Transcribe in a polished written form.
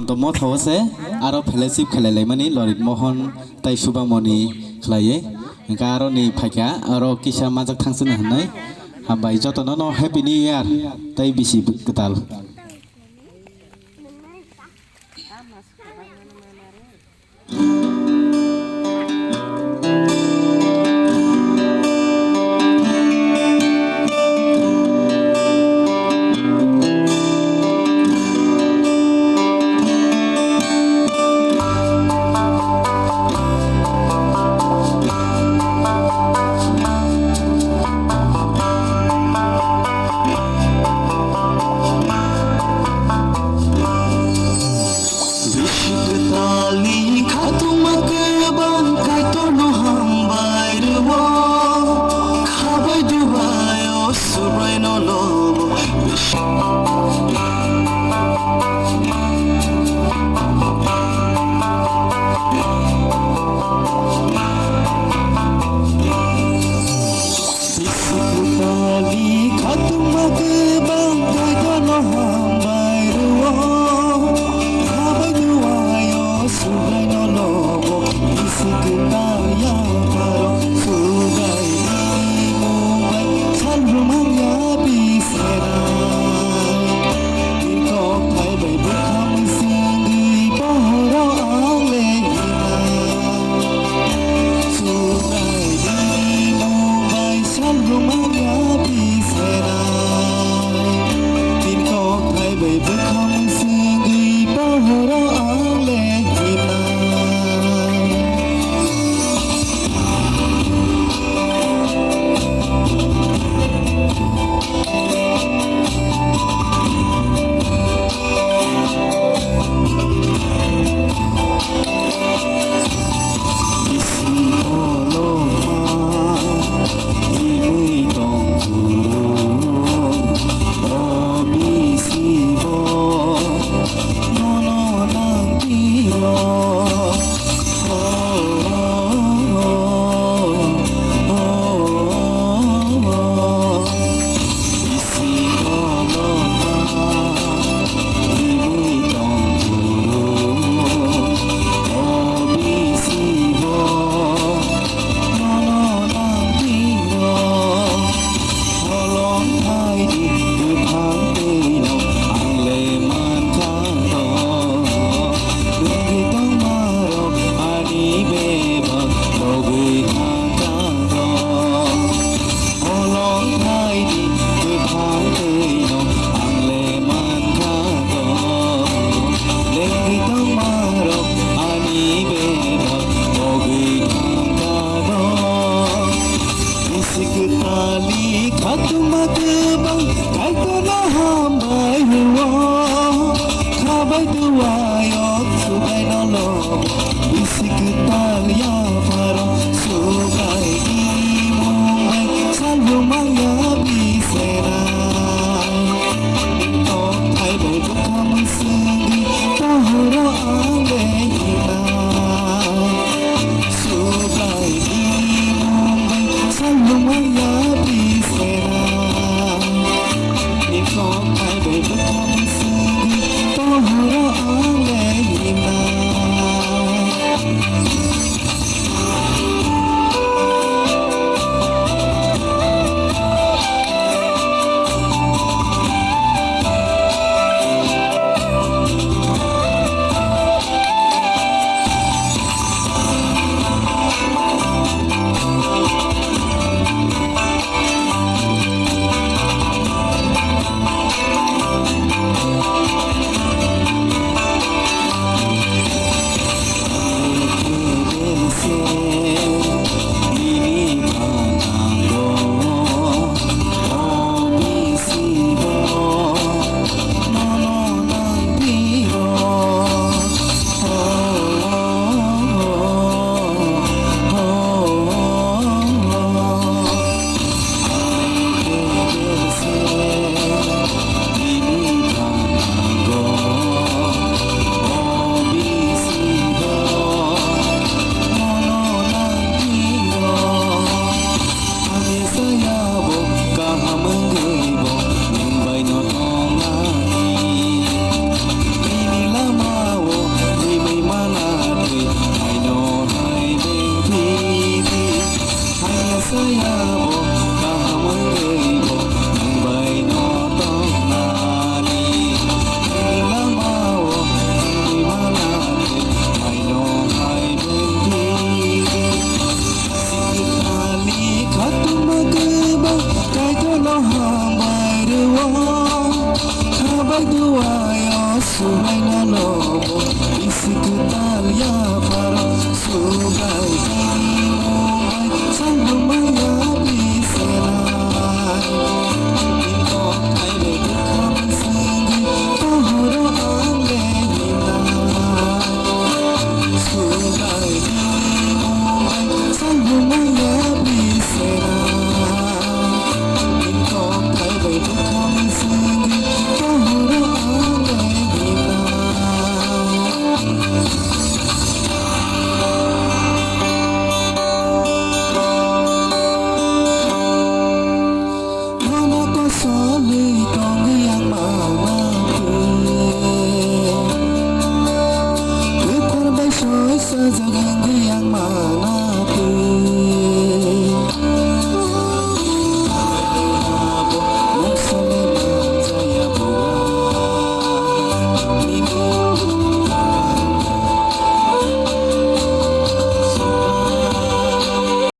tamo thau se aro fellowship khelai mani Lorit Mohan tai Subamoni khlaiye engka aro ni phaikya aro kisa majak thangsun hanai habai jotono no happy new year tai bisi ketal lobo isi ketalia para sugai sang maya bisenai into ai le kham singi tohoro ane hinai sugai sang maya bisenai into ai le kham singi tohoro ane Soli kong yang mana tu, ikut bersoi sejagang yang mana tu.